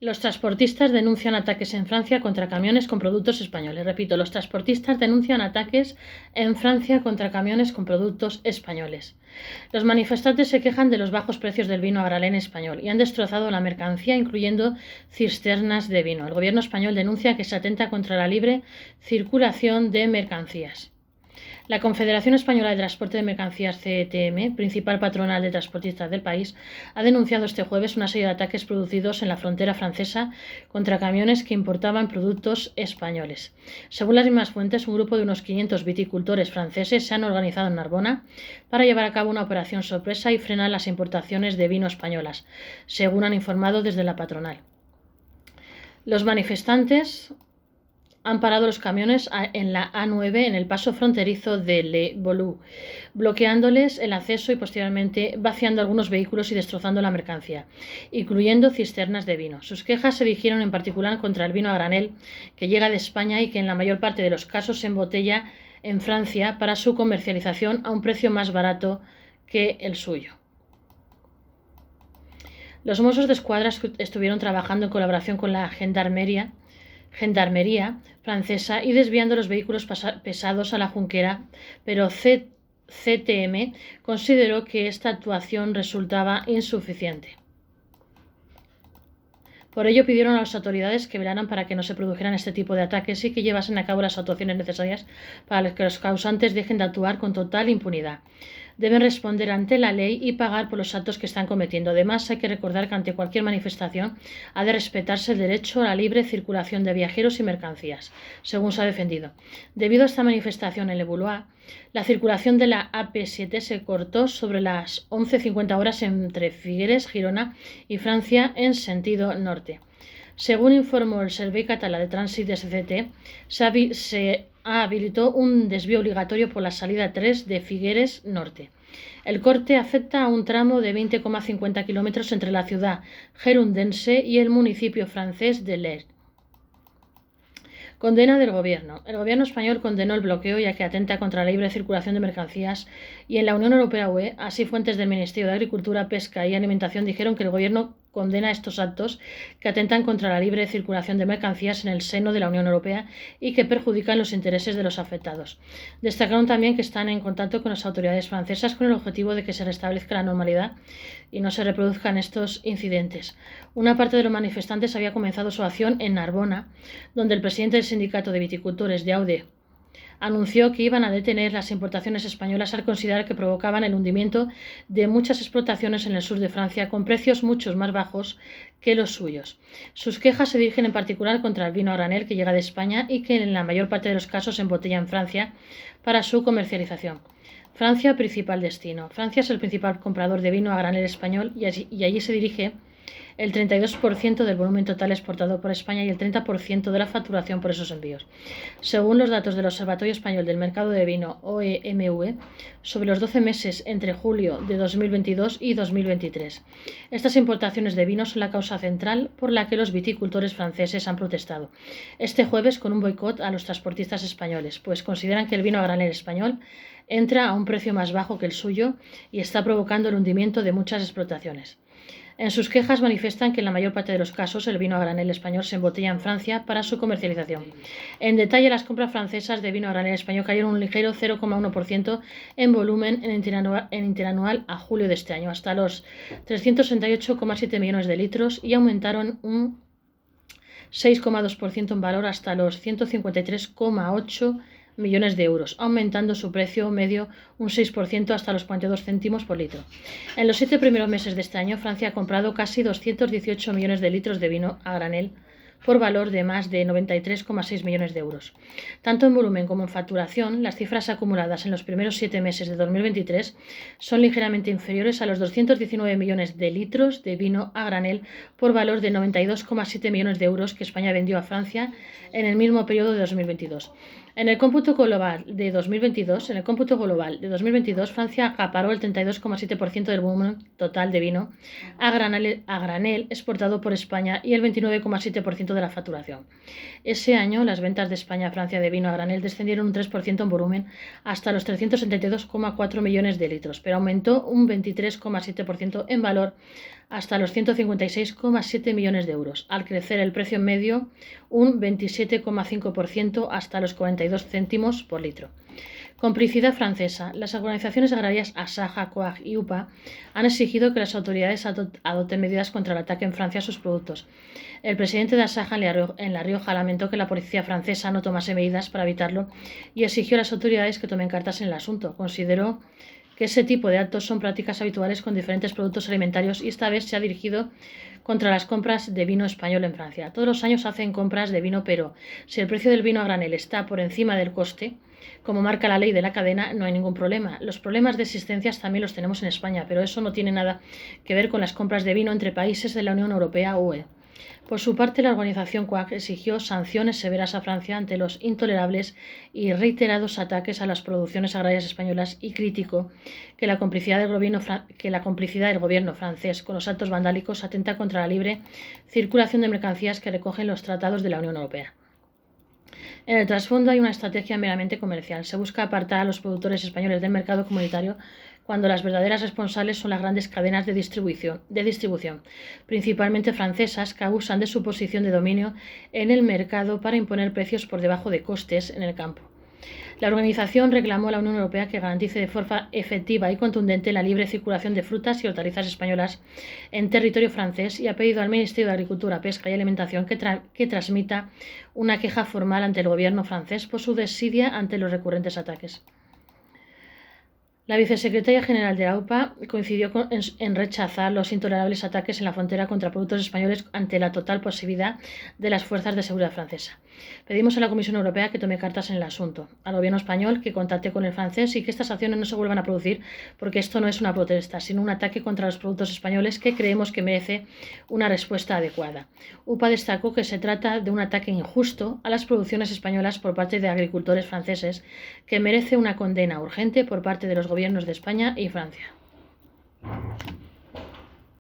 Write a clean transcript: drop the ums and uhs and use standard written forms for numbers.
Los transportistas denuncian ataques en Francia contra camiones con productos españoles. Repito, los transportistas denuncian ataques en Francia contra camiones con productos españoles. Los manifestantes se quejan de los bajos precios del vino a granel español y han destrozado la mercancía, incluyendo cisternas de vino. El gobierno español denuncia que se atenta contra la libre circulación de mercancías. La Confederación Española de Transporte de Mercancías, CETM, principal patronal de transportistas del país, ha denunciado este jueves una serie de ataques producidos en la frontera francesa contra camiones que importaban productos españoles. Según las mismas fuentes, un grupo de unos 500 viticultores franceses se han organizado en Narbona para llevar a cabo una operación sorpresa y frenar las importaciones de vino españolas, según han informado desde la patronal. Los manifestantes han parado los camiones en la A9 en el paso fronterizo de Le Boulou, bloqueándoles el acceso y posteriormente vaciando algunos vehículos y destrozando la mercancía, incluyendo cisternas de vino. Sus quejas se dirigieron en particular contra el vino a granel que llega de España y que en la mayor parte de los casos se embotella en Francia para su comercialización a un precio más barato que el suyo. Los Mossos de Escuadra estuvieron trabajando en colaboración con la Gendarmería francesa y desviando los vehículos pesados a la Junquera, pero CTM consideró que esta actuación resultaba insuficiente. Por ello pidieron a las autoridades que velaran para que no se produjeran este tipo de ataques y que llevasen a cabo las actuaciones necesarias para que los causantes dejen de actuar con total impunidad. Deben responder ante la ley y pagar por los actos que están cometiendo. Además, hay que recordar que ante cualquier manifestación ha de respetarse el derecho a la libre circulación de viajeros y mercancías, según se ha defendido. Debido a esta manifestación en Le Boulou, la circulación de la AP7 se cortó sobre las 11:50 horas entre Figueres, Girona y Francia en sentido norte. Según informó el Servei Català de Trànsit de SCT, se habilitó un desvío obligatorio por la salida 3 de Figueres Norte. El corte afecta a un tramo de 20,50 kilómetros entre la ciudad gerundense y el municipio francés de Lert. Condena del Gobierno. El Gobierno español condenó el bloqueo ya que atenta contra la libre circulación de mercancías y en la Unión Europea UE, así fuentes del Ministerio de Agricultura, Pesca y Alimentación dijeron que el Gobierno condena estos actos que atentan contra la libre circulación de mercancías en el seno de la Unión Europea y que perjudican los intereses de los afectados. Destacaron también que están en contacto con las autoridades francesas con el objetivo de que se restablezca la normalidad y no se reproduzcan estos incidentes. Una parte de los manifestantes había comenzado su acción en Narbona, donde el presidente del sindicato de viticultores de Aude anunció que iban a detener las importaciones españolas al considerar que provocaban el hundimiento de muchas explotaciones en el sur de Francia con precios mucho más bajos que los suyos. Sus quejas se dirigen en particular contra el vino a granel que llega de España y que en la mayor parte de los casos se embotella en Francia para su comercialización. Francia, principal destino. Francia es el principal comprador de vino a granel español y allí se dirige el 32% del volumen total exportado por España y el 30% de la facturación por esos envíos. Según los datos del Observatorio Español del Mercado de Vino, OEMV, sobre los 12 meses entre julio de 2022 y 2023. Estas importaciones de vino son la causa central por la que los viticultores franceses han protestado este jueves con un boicot a los transportistas españoles, pues consideran que el vino a granel español entra a un precio más bajo que el suyo y está provocando el hundimiento de muchas explotaciones. En sus quejas manifiestan que en la mayor parte de los casos el vino a granel español se embotella en Francia para su comercialización. En detalle, las compras francesas de vino a granel español cayeron un ligero 0,1% en volumen en interanual a julio de este año, hasta los 368,7 millones de litros y aumentaron un 6,2% en valor hasta los 153,8 millones de euros, aumentando su precio medio un 6% hasta los 42 céntimos por litro. En los 7 primeros meses de este año, Francia ha comprado casi 218 millones de litros de vino a granel por valor de más de 93,6 millones de euros. Tanto en volumen como en facturación, las cifras acumuladas en los primeros 7 meses de 2023 son ligeramente inferiores a los 219 millones de litros de vino a granel por valor de 92,7 millones de euros que España vendió a Francia en el mismo periodo de 2022. En el cómputo global de 2022, Francia acaparó el 32,7% del volumen total de vino a granel exportado por España y el 29,7% de la facturación. Ese año, las ventas de España a Francia de vino a granel descendieron un 3% en volumen hasta los 372,4 millones de litros, pero aumentó un 23,7% en valor hasta los 156,7 millones de euros, al crecer el precio medio un 27,5% hasta los 42 céntimos por litro. Complicidad francesa. Las organizaciones agrarias Asaja, COAG y UPA han exigido que las autoridades adopten medidas contra el ataque en Francia a sus productos. El presidente de Asaja en La Rioja lamentó que la policía francesa no tomase medidas para evitarlo y exigió a las autoridades que tomen cartas en el asunto. Consideró que ese tipo de actos son prácticas habituales con diferentes productos alimentarios y esta vez se ha dirigido contra las compras de vino español en Francia. Todos los años hacen compras de vino, pero si el precio del vino a granel está por encima del coste, como marca la ley de la cadena, no hay ningún problema. Los problemas de existencias también los tenemos en España, pero eso no tiene nada que ver con las compras de vino entre países de la Unión Europea o UE. Por su parte, la organización COAG exigió sanciones severas a Francia ante los intolerables y reiterados ataques a las producciones agrarias españolas y criticó que la complicidad del gobierno francés con los actos vandálicos atenta contra la libre circulación de mercancías que recogen los tratados de la Unión Europea. En el trasfondo hay una estrategia meramente comercial. Se busca apartar a los productores españoles del mercado comunitario cuando las verdaderas responsables son las grandes cadenas de distribución, principalmente francesas, que abusan de su posición de dominio en el mercado para imponer precios por debajo de costes en el campo. La organización reclamó a la Unión Europea que garantice de forma efectiva y contundente la libre circulación de frutas y hortalizas españolas en territorio francés y ha pedido al Ministerio de Agricultura, Pesca y Alimentación que transmita una queja formal ante el gobierno francés por su desidia ante los ataques. La vicesecretaria general de la UPA coincidió en rechazar los intolerables ataques en la frontera contra productos españoles ante la total pasividad de las fuerzas de seguridad francesa. Pedimos a la Comisión Europea que tome cartas en el asunto, al gobierno español que contacte con el francés y que estas acciones no se vuelvan a producir porque esto no es una protesta, sino un ataque contra los productos españoles que creemos que merece una respuesta adecuada. UPA destacó que se trata de un ataque injusto a las producciones españolas por parte de agricultores franceses que merece una condena urgente por parte de los gobiernos de España y Francia.